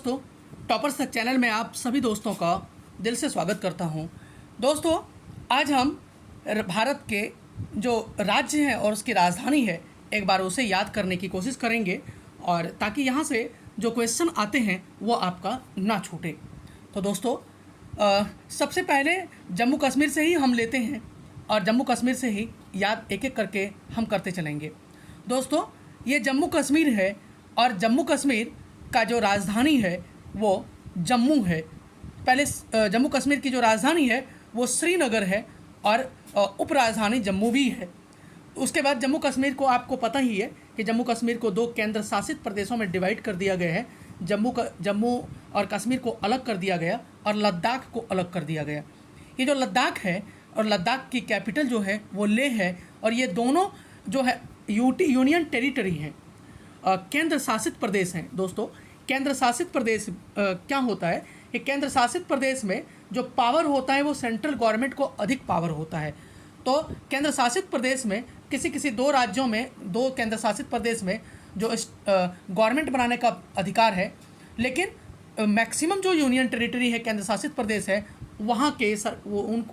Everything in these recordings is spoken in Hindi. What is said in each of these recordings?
दोस्तों, टॉपर्स तक चैनल में आप सभी दोस्तों का दिल से स्वागत करता हूं। दोस्तों, आज हम भारत के जो राज्य हैं और उसकी राजधानी है, एक बार उसे याद करने की कोशिश करेंगे, और ताकि यहाँ से जो क्वेश्चन आते हैं वो आपका ना छूटे। तो दोस्तों, सबसे पहले जम्मू कश्मीर से ही हम लेते हैं और जम्मू कश्मीर से ही याद एक एक करके हम करते चलेंगे। दोस्तों, ये जम्मू कश्मीर है और जम्मू कश्मीर का जो राजधानी है वो जम्मू है। पहले जम्मू कश्मीर की जो राजधानी है वो श्रीनगर है और उपराजधानी जम्मू भी है। उसके बाद जम्मू कश्मीर को आपको पता ही है कि जम्मू कश्मीर को 2 केंद्र शासित प्रदेशों में डिवाइड कर दिया गया है। जम्मू और कश्मीर को अलग कर दिया गया और लद्दाख को अलग कर दिया गया। ये जो लद्दाख है और लद्दाख की कैपिटल जो है वो लेह है, और ये दोनों जो है यूनियन टेरिटरी हैं, केंद्र शासित प्रदेश हैं। दोस्तों, केंद्र शासित प्रदेश क्या होता है कि केंद्र शासित प्रदेश में जो पावर होता है वो सेंट्रल गवर्नमेंट को अधिक पावर होता है। तो केंद्र शासित प्रदेश में किसी 2 राज्यों में, 2 केंद्र शासित प्रदेश में जो गवर्नमेंट बनाने का अधिकार है, लेकिन मैक्सिमम जो यूनियन टेरिटरी है, केंद्र शासित प्रदेश है, वहाँ के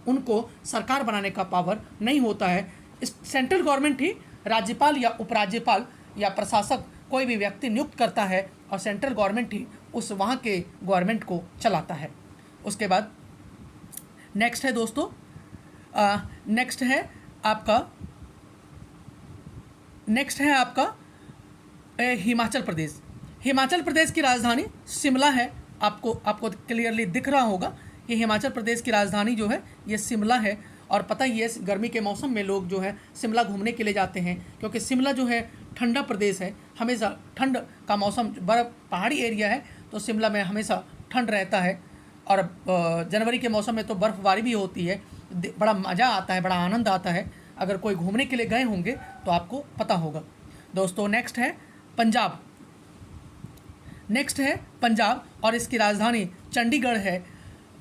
उनको सरकार बनाने का पावर नहीं होता है। सेंट्रल गवर्नमेंट ही राज्यपाल या उपराज्यपाल या प्रशासक कोई भी व्यक्ति नियुक्त करता है और सेंट्रल गवर्नमेंट ही उस वहाँ के गवर्नमेंट को चलाता है। उसके बाद नेक्स्ट है दोस्तों, नेक्स्ट है आपका हिमाचल प्रदेश। हिमाचल प्रदेश की राजधानी शिमला है। आपको क्लियरली दिख रहा होगा कि हिमाचल प्रदेश की राजधानी जो है ये शिमला है। और पता ही है, गर्मी के मौसम में लोग जो है शिमला घूमने के लिए जाते हैं, क्योंकि शिमला जो है ठंडा प्रदेश है। हमेशा ठंड का मौसम, बर्फ पहाड़ी एरिया है तो शिमला में हमेशा ठंड रहता है। और जनवरी के मौसम में तो बर्फ़बारी भी होती है। बड़ा मज़ा आता है, बड़ा आनंद आता है। अगर कोई घूमने के लिए गए होंगे तो आपको पता होगा। दोस्तों, नेक्स्ट है पंजाब और इसकी राजधानी चंडीगढ़ है।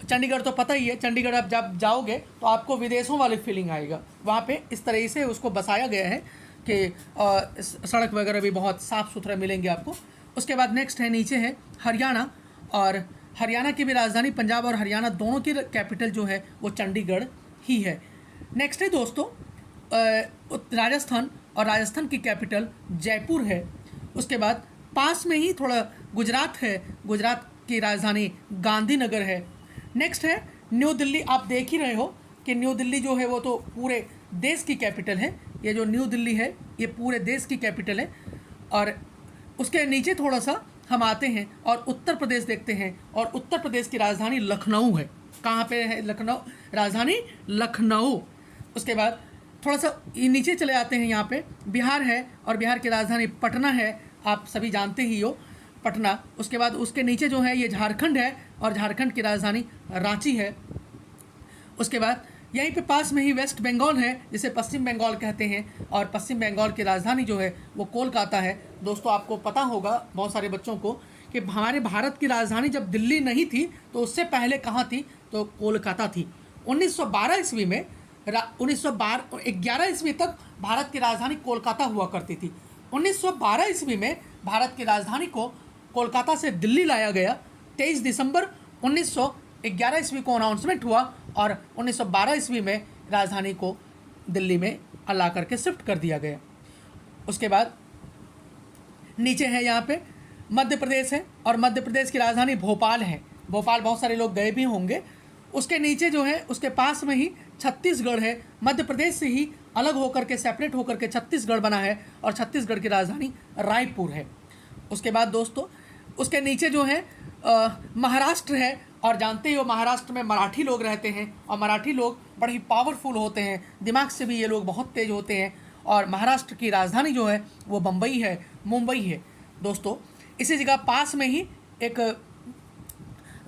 चंडीगढ़ तो पता ही है, चंडीगढ़ आप जब जाओगे तो आपको विदेशों वाली फीलिंग आएगा। वहाँ पे इस तरह से उसको बसाया गया है कि सड़क वगैरह भी बहुत साफ़ सुथरा मिलेंगे आपको। उसके बाद नेक्स्ट है, नीचे है हरियाणा, और हरियाणा की भी राजधानी, पंजाब और हरियाणा दोनों की कैपिटल जो है वो चंडीगढ़ ही है। नेक्स्ट है दोस्तों राजस्थान, और राजस्थान की कैपिटल जयपुर है। उसके बाद पास में ही थोड़ा गुजरात है, गुजरात की राजधानी गांधीनगर है। नेक्स्ट है न्यू दिल्ली। आप देख ही रहे हो कि न्यू दिल्ली जो है वो तो पूरे देश की कैपिटल है। ये जो न्यू दिल्ली है ये पूरे देश की कैपिटल है। और उसके नीचे थोड़ा सा हम आते हैं और उत्तर प्रदेश देखते हैं, और उत्तर प्रदेश की राजधानी लखनऊ है। कहाँ पे है लखनऊ? राजधानी लखनऊ। उसके बाद थोड़ा सा नीचे चले आते हैं, यहाँ पे बिहार है और बिहार की राजधानी पटना है। आप सभी जानते ही हो, पटना। उसके बाद उसके नीचे जो है ये झारखंड है और झारखंड की राजधानी रांची है। उसके बाद यहीं पे पास में ही वेस्ट बंगाल है, जिसे पश्चिम बंगाल कहते हैं, और पश्चिम बंगाल की राजधानी जो है वो कोलकाता है। दोस्तों, आपको पता होगा बहुत सारे बच्चों को कि हमारे भारत की राजधानी जब दिल्ली नहीं थी तो उससे पहले कहाँ थी? तो कोलकाता थी। 1912 ईस्वी में 11 ईस्वी तक भारत की राजधानी कोलकाता हुआ करती थी। 1912 ईस्वी में भारत की राजधानी को कोलकाता से दिल्ली लाया गया। 23 दिसंबर 1911 ईस्वी को अनाउंसमेंट हुआ और 1912 ईस्वी में राजधानी को दिल्ली में ला करके शिफ्ट कर दिया गया। उसके बाद नीचे है, यहाँ पे मध्य प्रदेश है और मध्य प्रदेश की राजधानी भोपाल है। भोपाल बहुत सारे लोग गए भी होंगे। उसके नीचे जो है उसके पास में ही छत्तीसगढ़ है। मध्य प्रदेश से ही अलग होकर के, सेपरेट होकर के छत्तीसगढ़ बना है और छत्तीसगढ़ की राजधानी रायपुर है। उसके बाद दोस्तों उसके नीचे जो है महाराष्ट्र है, और जानते ही हो महाराष्ट्र में मराठी लोग रहते हैं और मराठी लोग बड़े ही पावरफुल होते हैं, दिमाग से भी ये लोग बहुत तेज होते हैं। और महाराष्ट्र की राजधानी जो है वो मुंबई है। दोस्तों, इसी जगह पास में ही एक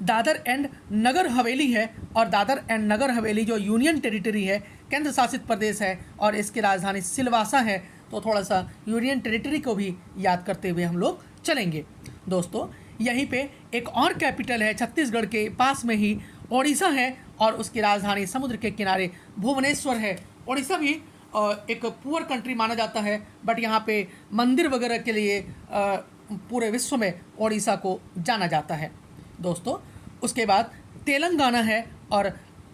दादर एंड नगर हवेली है, और दादर एंड नगर हवेली जो यूनियन टेरिटरी है, केंद्र शासित प्रदेश है, और इसकी राजधानी सिलवासा है। तो थोड़ा सा यूनियन टेरिटरी को भी याद करते हुए हम लोग चलेंगे। दोस्तों, यहीं पे एक और कैपिटल है छत्तीसगढ़ के पास में ही, ओडिशा है, और उसकी राजधानी समुद्र के किनारे भुवनेश्वर है। ओडिशा भी एक पुअर कंट्री माना जाता है, बट यहाँ पे मंदिर वगैरह के लिए पूरे विश्व में ओडिशा को जाना जाता है दोस्तों। उसके बाद तेलंगाना है, और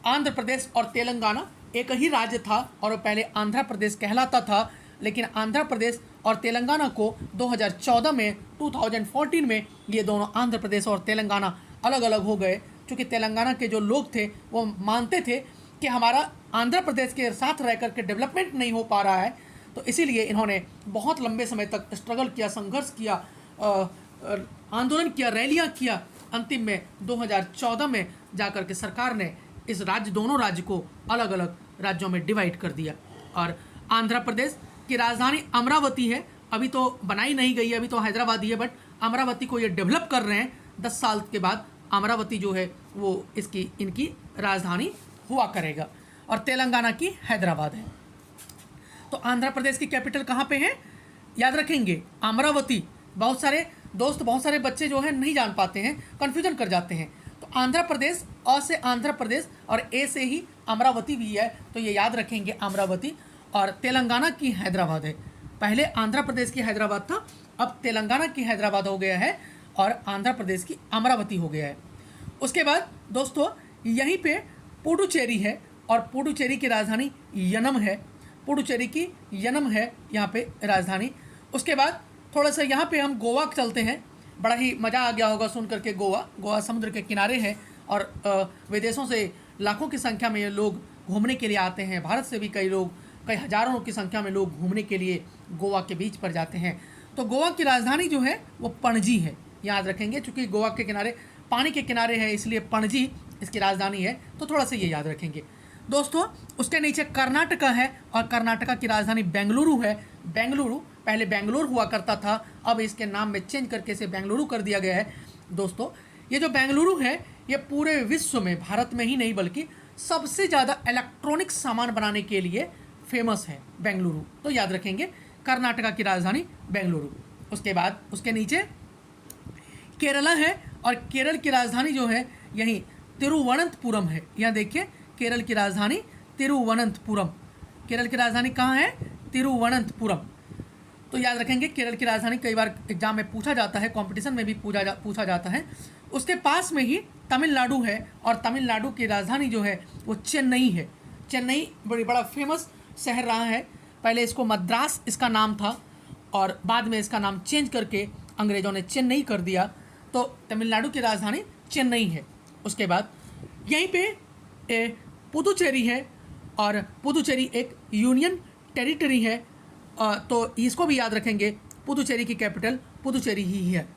आंध्र प्रदेश और तेलंगाना एक ही राज्य था और पहले आंध्र प्रदेश कहलाता था, लेकिन आंध्र प्रदेश और तेलंगाना को 2014 में 2014 में ये दोनों आंध्र प्रदेश और तेलंगाना अलग अलग हो गए, क्योंकि तेलंगाना के जो लोग थे वो मानते थे कि हमारा आंध्र प्रदेश के साथ रह कर के डेवलपमेंट नहीं हो पा रहा है, तो इसीलिए इन्होंने बहुत लंबे समय तक स्ट्रगल किया, संघर्ष किया, आंदोलन किया, रैलियां किया। अंतिम में 2014 में जाकर के सरकार ने इस दोनों राज्य को अलग अलग राज्यों में डिवाइड कर दिया। और आंध्र प्रदेश की राजधानी अमरावती है, अभी तो बनाई नहीं गई है, अभी तो हैदराबाद ही है, बट अमरावती को ये डेवलप कर रहे हैं। 10 साल के बाद अमरावती जो है वो इनकी राजधानी हुआ करेगा। और तेलंगाना की हैदराबाद है। तो आंध्र प्रदेश की कैपिटल कहाँ पे है, याद रखेंगे अमरावती। बहुत सारे बच्चे जो है नहीं जान पाते हैं, कन्फ्यूजन कर जाते हैं। तो आंध्र प्रदेश, अ से आंध्र प्रदेश और ए से ही अमरावती भी है, तो ये याद रखेंगे अमरावती। और तेलंगाना की हैदराबाद है, पहले आंध्र प्रदेश की हैदराबाद था, अब तेलंगाना की हैदराबाद हो गया है और आंध्र प्रदेश की अमरावती हो गया है। उसके बाद दोस्तों यहीं पे पुडुचेरी है, और पुडुचेरी की राजधानी यनम है, पुडुचेरी की यनम है यहाँ पे राजधानी। उसके बाद थोड़ा सा यहाँ पे हम गोवा चलते हैं, बड़ा ही मज़ा आ गया होगा सुन करके। गोवा समुद्र के किनारे है और विदेशों से लाखों की संख्या में ये लोग घूमने के लिए आते हैं। भारत से भी कई हज़ारों की संख्या में लोग घूमने के लिए गोवा के बीच पर जाते हैं। तो गोवा की राजधानी जो है वो पणजी है, याद रखेंगे, चूँकि गोवा के किनारे पानी के किनारे है इसलिए पणजी इसकी राजधानी है, तो थोड़ा सा ये याद रखेंगे दोस्तों। उसके नीचे कर्नाटका है, और कर्नाटका की राजधानी बेंगलुरु है। बेंगलुरु पहले बेंगलोर हुआ करता था, अब इसके नाम में चेंज करके इसे बेंगलुरु कर दिया गया है दोस्तों। ये जो बेंगलुरु है ये पूरे विश्व में, भारत में ही नहीं बल्कि सबसे ज़्यादा इलेक्ट्रॉनिक सामान बनाने के लिए फेमस है बेंगलुरु, तो याद रखेंगे कर्नाटका की राजधानी बेंगलुरु। उसके बाद उसके नीचे केरला है, और केरल की राजधानी जो है यहीं तिरुवनंतपुरम है। यहाँ देखिए केरल की राजधानी तिरुवनंतपुरम। केरल की राजधानी कहाँ है, तिरुवनंतपुरम। तो याद रखेंगे केरल की राजधानी कई बार एग्जाम में पूछा जाता है, कंपटीशन में भी पूछा जाता है। उसके पास में ही तमिलनाडु है, और तमिलनाडु की राजधानी जो है वो चेन्नई है। चेन्नई बड़ा फेमस शहर रहा है, पहले इसको मद्रास इसका नाम था और बाद में इसका नाम चेंज करके अंग्रेज़ों ने चेन्नई कर दिया, तो तमिलनाडु की राजधानी चेन्नई है। उसके बाद यहीं पे पुदुचेरी है, और पुदुचेरी एक यूनियन टेरिटरी है, तो इसको भी याद रखेंगे, पुदुचेरी की कैपिटल पुदुचेरी ही है।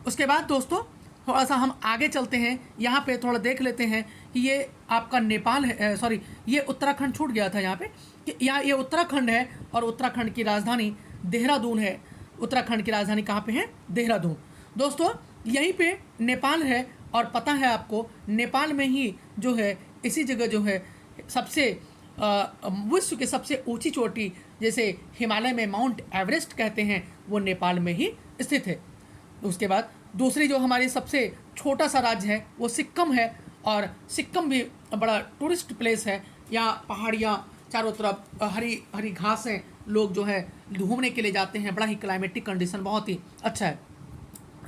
उसके बाद दोस्तों थोड़ा सा हम आगे चलते हैं, यहाँ पे थोड़ा देख लेते हैं कि ये आपका नेपाल है, सॉरी ये उत्तराखंड छूट गया था यहाँ पे, कि यहाँ ये उत्तराखंड है और उत्तराखंड की राजधानी देहरादून है। उत्तराखंड की राजधानी कहाँ पे है, देहरादून। दोस्तों यहीं पे नेपाल है, और पता है आपको नेपाल में ही जो है इसी जगह जो है सबसे विश्व की सबसे ऊंची चोटी, जैसे हिमालय में माउंट एवरेस्ट कहते हैं, वो नेपाल में ही स्थित है। उसके बाद दूसरी जो हमारी सबसे छोटा सा राज्य है वो सिक्किम है, और सिक्किम भी बड़ा टूरिस्ट प्लेस है। यहाँ पहाड़ियाँ चारों तरफ, हरी हरी घासें, लोग जो है घूमने के लिए जाते हैं, बड़ा ही क्लाइमेटिक कंडीशन बहुत ही अच्छा है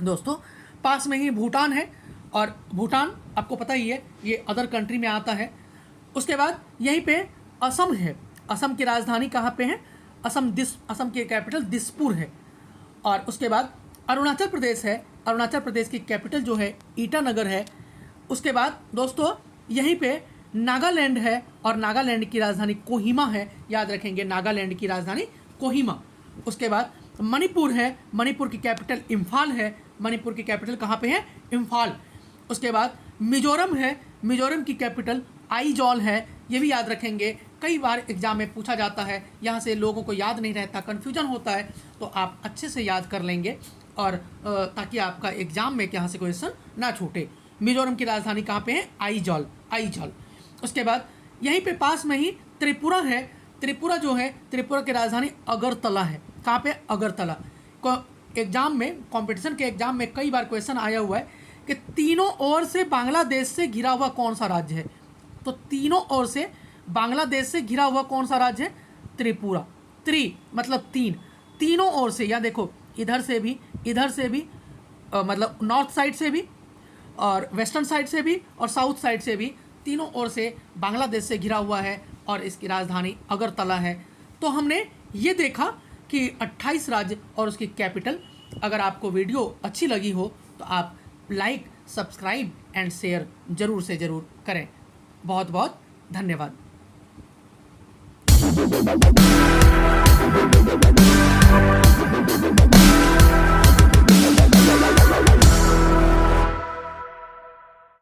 दोस्तों। पास में ही भूटान है, और भूटान आपको पता ही है ये अदर कंट्री में आता है। उसके बाद यहीं पे असम है, असम की राजधानी कहाँ पे है, असम की कैपिटल दिसपुर है। और उसके बाद अरुणाचल प्रदेश है, अरुणाचल प्रदेश की कैपिटल जो है ईटानगर है। उसके बाद दोस्तों यहीं पे नागालैंड है, और नागालैंड की राजधानी कोहिमा है, याद रखेंगे नागालैंड की राजधानी कोहिमा। उसके बाद मणिपुर है, मणिपुर की कैपिटल इम्फाल है, मणिपुर की कैपिटल कहाँ पे है, इम्फाल। उसके बाद मिजोरम है, मिजोरम की कैपिटल आइजॉल है, ये भी याद रखेंगे, कई बार एग्जाम में पूछा जाता है, यहाँ से लोगों को याद नहीं रहता, कन्फ्यूजन होता है, तो आप अच्छे से याद कर लेंगे, और ताकि आपका एग्जाम में यहाँ से क्वेश्चन ना छूटे। मिजोरम की राजधानी कहाँ पे है, आइजॉल, आइजॉल। उसके बाद यहीं पे पास में ही त्रिपुरा है, त्रिपुरा जो है त्रिपुरा की राजधानी अगरतला है। कहाँ पे, अगरतला। एग्जाम में, कंपटीशन के एग्जाम में कई बार क्वेश्चन आया हुआ है कि तीनों ओर से बांग्लादेश से घिरा हुआ कौन सा राज्य है, तो तीनों ओर से बांग्लादेश से घिरा हुआ कौन सा राज्य है, त्रिपुरा। मतलब तीनों ओर से, या देखो इधर से भी मतलब नॉर्थ साइड से भी और वेस्टर्न साइड से भी और साउथ साइड से भी, तीनों ओर से बांग्लादेश से घिरा हुआ है और इसकी राजधानी अगरतला है। तो हमने ये देखा कि 28 राज्य और उसकी कैपिटल। अगर आपको वीडियो अच्छी लगी हो तो आप लाइक, सब्सक्राइब एंड शेयर ज़रूर से ज़रूर करें। बहुत बहुत धन्यवाद।